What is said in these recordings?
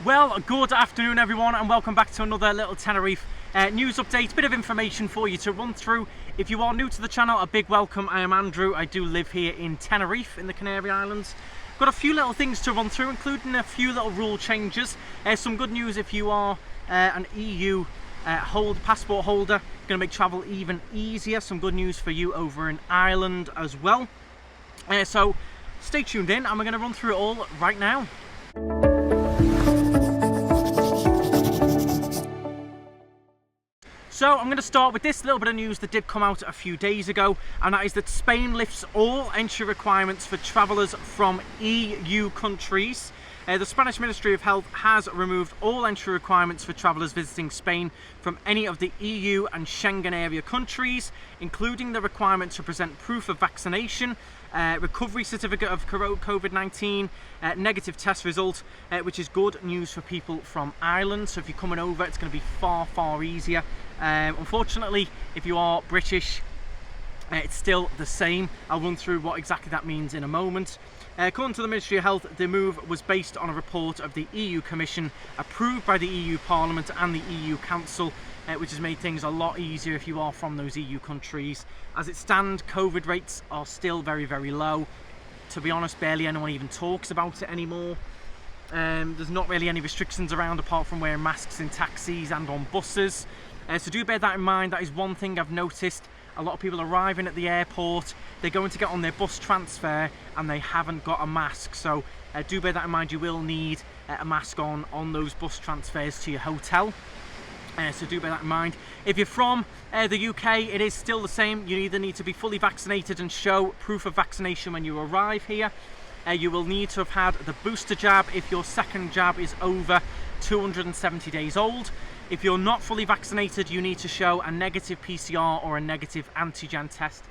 Well, good afternoon everyone and welcome back to another little Tenerife news update. Bit of information for you to run through. If you are new to the channel, a big welcome. I am Andrew. I do live here in Tenerife in the Canary Islands. Got a few little things to run through, including a few little rule changes. Some good news if you are an EU passport holder, going to make travel even easier. Some good news for you over in Ireland as well. So stay tuned in and we're going to run through it all right now. So I'm going to start with this little bit of news that did come out a few days ago, and that is that Spain lifts all entry requirements for travellers from EU countries. The Spanish Ministry of Health has removed all entry requirements for travellers visiting Spain from any of the EU and Schengen area countries, including the requirement to present proof of vaccination, recovery certificate of COVID-19, negative test result, which is good news for people from Ireland. So if you're coming over, it's going to be far easier. Unfortunately, if you are British, it's still the same. I'll run through what exactly that means in a moment. According to the Ministry of Health, the move was based on a report of the EU Commission approved by the EU Parliament and the EU Council, which has made things a lot easier if you are from those EU countries. As it stands, COVID rates are still very low. To be honest, barely anyone even talks about it anymore. There's not really any restrictions around apart from wearing masks in taxis and on buses. So do bear that in mind. That is one thing I've noticed. A lot of people arriving at the airport, they're going to get on their bus transfer and they haven't got a mask. So do bear that in mind. You will need a mask on those bus transfers to your hotel. So do bear that in mind. If you're from the UK, it is still the same. You either need to be fully vaccinated and show proof of vaccination when you arrive here. You will need to have had the booster jab if your second jab is over 270 days old. If you're not fully vaccinated, you need to show a negative PCR or a negative antigen test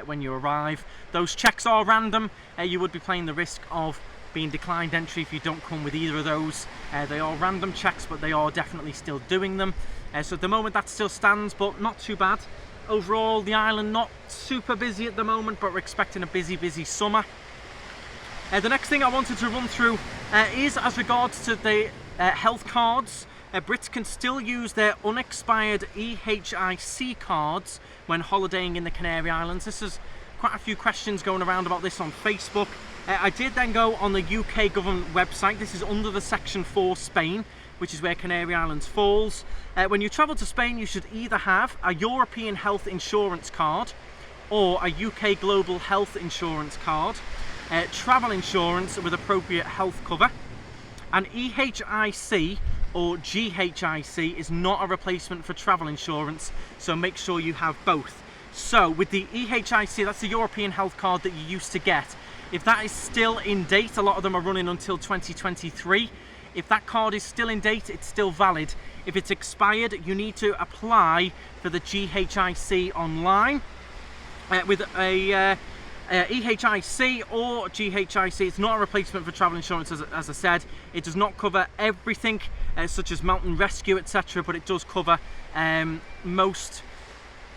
when you arrive. Those checks are random. You would be playing the risk of being declined entry if you don't come with either of those. They are random checks, but they are definitely still doing them. So at the moment that still stands, but not too bad. Overall, the island not super busy at the moment, but we're expecting a busy summer. The next thing I wanted to run through is as regards to the health cards. Brits can still use their unexpired ETIS cards when holidaying in the Canary Islands. This is quite a few questions going around about this on Facebook. I did then go on the UK government website. This is under the section for Spain, which is where Canary Islands falls. When you travel to Spain, you should either have a European health insurance card or a UK global health insurance card, travel insurance with appropriate health cover. An ETIS or GHIC is not a replacement for travel insurance, so make sure you have both. So with the ETIC, that's the European health card that you used to get. If that is still in date, a lot of them are running until 2023. If that card is still in date, it's still valid. If it's expired, you need to apply for the GHIC online. With a ETIC or GHIC, it's not a replacement for travel insurance, as I said. It does not cover everything, such as mountain rescue, etc., but it does cover most,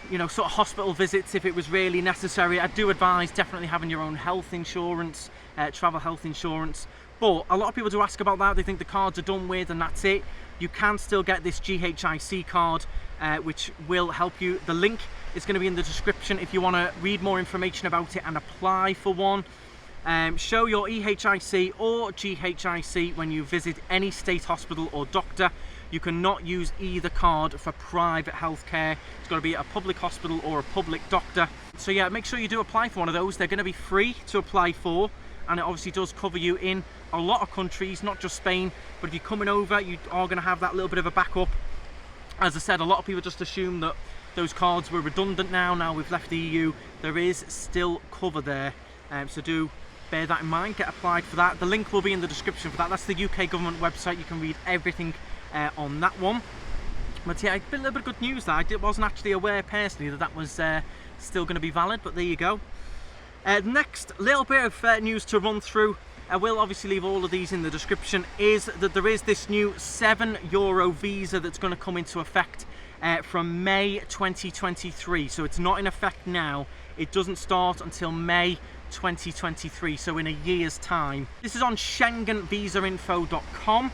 sort of hospital visits if it was really necessary. I do advise definitely having your own health insurance, travel health insurance. But a lot of people do ask about that. They think the cards are done with and that's it. You can still get this GHIC card, which will help you. The link is going to be in the description if you want to read more information about it and apply for one. Show your ETIC or GHIC when you visit any state hospital or doctor. You cannot use either card for private healthcare. It's got to be a public hospital or a public doctor. So yeah, make sure you do apply for one of those. They're going to be free to apply for, and it obviously does cover you in a lot of countries, not just Spain. But if you're coming over, you are going to have that little bit of a backup. As I said, a lot of people just assume that those cards were redundant now we've left the EU. There is still cover there, so do bear that in mind. Get applied for that. The link will be in the description for that. That's the UK government website. You can read everything on that one. But yeah, a little bit of good news there. I wasn't actually aware personally that was still going to be valid, but there you go. Next little bit of news to run through, I will obviously leave all of these in the description, is that there is this new €7 visa that's going to come into effect from May 2023. So it's not in effect now. It doesn't start until May 2023, so in a year's time. This is on SchengenVisaInfo.com.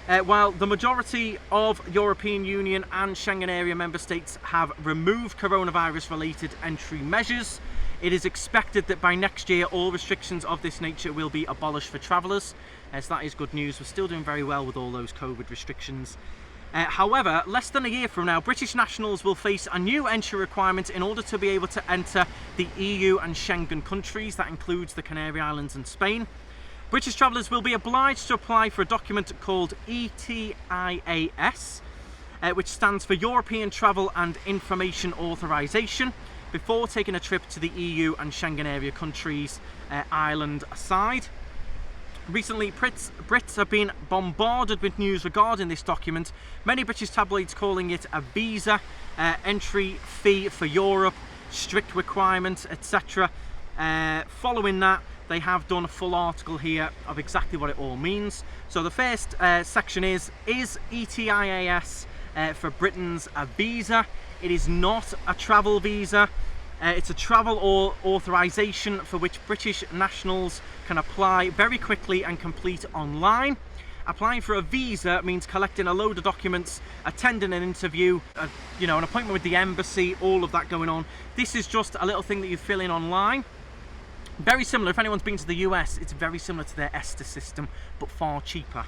While the majority of European Union and Schengen area member states have removed coronavirus-related entry measures, it is expected that by next year all restrictions of this nature will be abolished for travellers. So that is good news. We're still doing very well with all those COVID restrictions. However, less than a year from now, British nationals will face a new entry requirement in order to be able to enter the EU and Schengen countries. That includes the Canary Islands and Spain. British travellers will be obliged to apply for a document called ETIAS, which stands for European Travel and Information Authorisation, before taking a trip to the EU and Schengen area countries, Ireland aside. Recently, Brits have been bombarded with news regarding this document, many British tabloids calling it a visa, entry fee for Europe, strict requirements, etc. Following that, they have done a full article here of exactly what it all means. So the first section is ETIAS for Britons a visa? It is not a travel visa. It's a travel or authorisation for which British nationals can apply very quickly and complete online. Applying for a visa means collecting a load of documents, attending an interview, an appointment with the embassy, all of that going on. This is just a little thing that you fill in online. Very similar, if anyone's been to the US, it's very similar to their ETIS system, but far cheaper.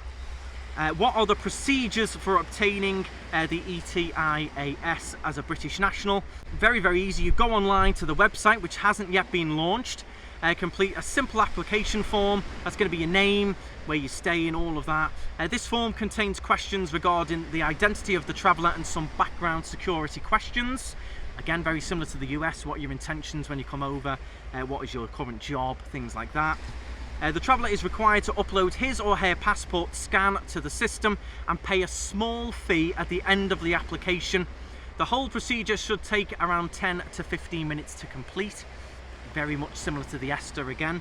What are the procedures for obtaining the ETIAS as a British national? Very, very easy. You go online to the website, which hasn't yet been launched, complete a simple application form. That's going to be your name, where you stay and all of that. This form contains questions regarding the identity of the traveller and some background security questions. Again, very similar to the US, what are your intentions when you come over, what is your current job, things like that. The traveller is required to upload his or her passport scan to the system and pay a small fee at the end of the application. The whole procedure should take around 10 to 15 minutes to complete. Very much similar to the ESTA again.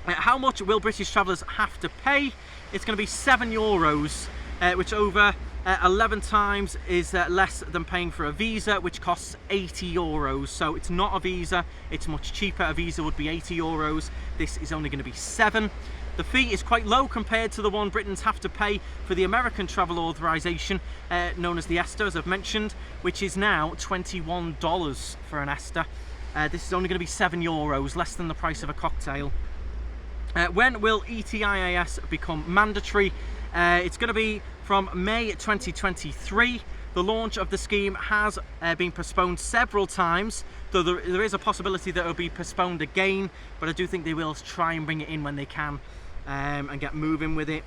How much will British travellers have to pay? It's going to be €7, which over 11 times is less than paying for a visa, which costs €80. So it's not a visa, it's much cheaper. A visa would be €80. This is only going to be 7. The fee is quite low compared to the one Britons have to pay for the American travel authorisation, known as the ESTA, as I've mentioned, which is now $21 for an ESTA. This is only going to be €7, less than the price of a cocktail. When will ETIAS become mandatory? It's going to be from May 2023. The launch of the scheme has been postponed several times, though there is a possibility that it will be postponed again, but I do think they will try and bring it in when they can and get moving with it.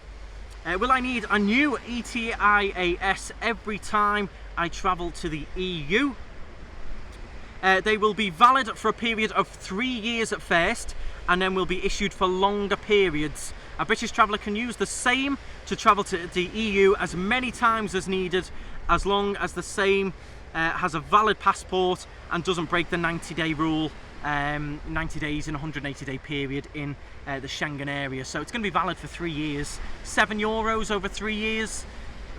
Will I need a new ETIAS every time I travel to the EU? They will be valid for a period of 3 years at first, and then will be issued for longer periods. A British traveller can use the same to travel to the EU as many times as needed, as long as the same has a valid passport and doesn't break the 90-day rule, 90 days in a 180-day period in the Schengen area. So it's going to be valid for 3 years. €7 over 3 years.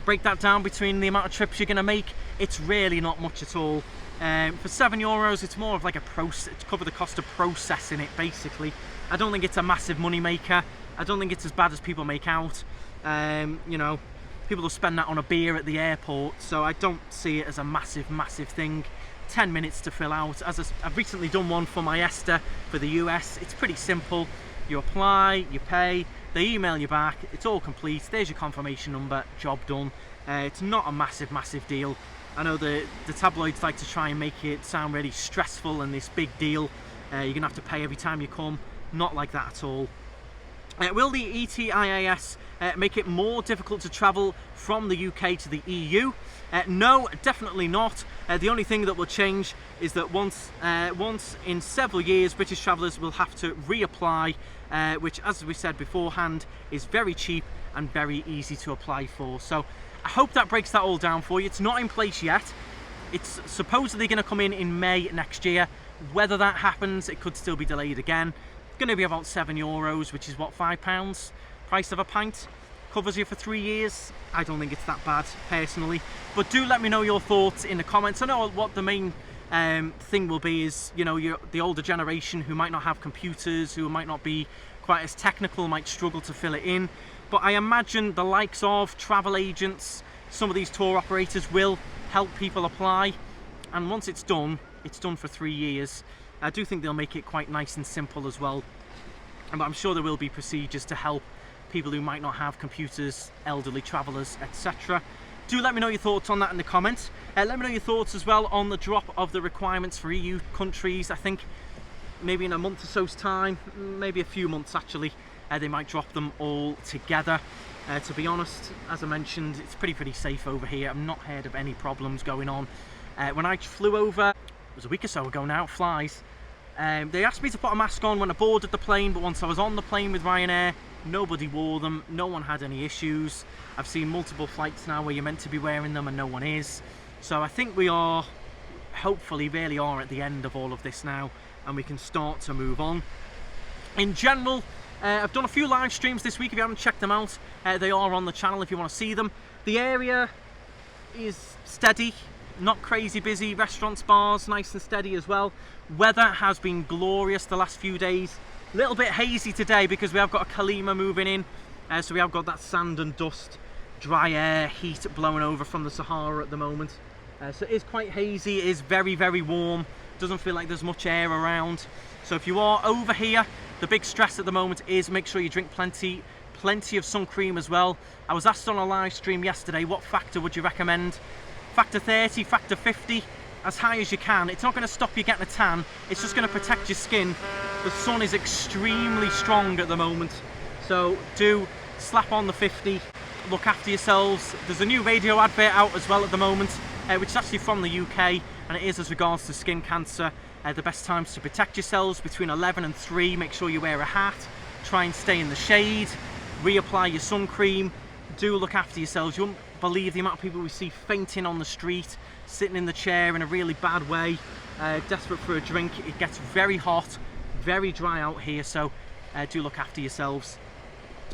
Break that down between the amount of trips you're going to make. It's really not much at all. For €7, it's more of like a process to cover the cost of processing it, basically. I don't think it's a massive money maker. I don't think it's as bad as people make out. People will spend that on a beer at the airport, so I don't see it as a massive thing. 10 minutes to fill out. As I've recently done one for my ESTA for the US. It's pretty simple. You apply, you pay, they email you back, it's all complete. There's your confirmation number, job done. It's not a massive deal. I know the tabloids like to try and make it sound really stressful and this big deal. You're gonna have to pay every time you come. Not like that at all. Will the ETIAS make it more difficult to travel from the UK to the EU? No, definitely not. The only thing that will change is that once in several years, British travellers will have to reapply, which, as we said beforehand, is very cheap and very easy to apply for. So I hope that breaks that all down for you. It's not in place yet. It's supposedly going to come in May next year. Whether that happens, it could still be delayed again. It's going to be about €7, which is what, £5? Price of a pint. Covers you for 3 years. I don't think it's that bad, personally. But do let me know your thoughts in the comments. I know what the main thing will be is, the older generation who might not have computers, who might not be quite as technical, might struggle to fill it in. but I imagine the likes of travel agents, some of these tour operators will help people apply, and once it's done for 3 years. I do think they'll make it quite nice and simple as well, but I'm sure there will be procedures to help people who might not have computers, elderly travellers, etc. Do let me know your thoughts on that in the comments. Let me know your thoughts as well on the drop of the requirements for EU countries. I think maybe in a month or so's time, maybe a few months actually, they might drop them all together. To be honest, as I mentioned, it's pretty safe over here. I've not heard of any problems going on. When I flew over, it was a week or so ago now, it flies. They asked me to put a mask on when I boarded the plane, but once I was on the plane with Ryanair, nobody wore them, no one had any issues. I've seen multiple flights now where you're meant to be wearing them and no one is. So I think we are, hopefully really are at the end of all of this now, and we can start to move on. In general, I've done a few live streams this week. If you haven't checked them out, they are on the channel if you want to see them. The area is steady, not crazy busy. Restaurants, bars, nice and steady as well. Weather has been glorious the last few days. A little bit hazy today because we have got a Kalima moving in, so we have got that sand and dust, dry air, heat blowing over from the Sahara at the moment. So it is quite hazy. It is very warm. Doesn't feel like there's much air around. So if you are over here, the big stress at the moment is make sure you drink plenty of sun cream as well. I was asked on a live stream yesterday, what factor would you recommend? Factor 30, factor 50, as high as you can. It's not going to stop you getting a tan, it's just going to protect your skin. The sun is extremely strong at the moment, so do slap on the 50, look after yourselves. There's a new radio advert out as well at the moment, which is actually from the UK, and it is as regards to skin cancer. The best times to protect yourselves between 11 and 3, make sure you wear a hat, try and stay in the shade, reapply your sun cream, do look after yourselves. You won't believe the amount of people we see fainting on the street, sitting in the chair in a really bad way, desperate for a drink. It gets very hot, very dry out here, so do look after yourselves.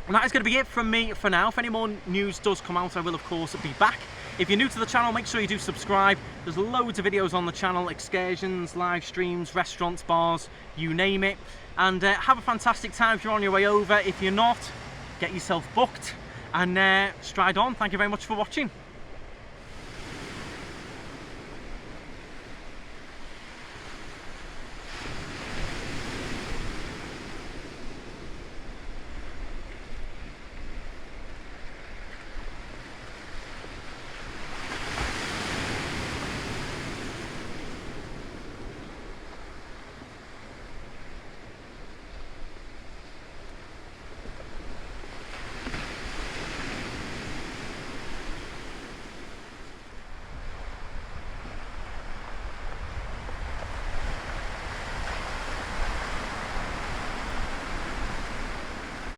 And that is going to be it from me for now. If any more news does come out, I will of course be back. If you're new to the channel, make sure you do subscribe. There's loads of videos on the channel, excursions, live streams, restaurants, bars, you name it. And have a fantastic time if you're on your way over. If you're not, get yourself booked and stride on. Thank you very much for watching.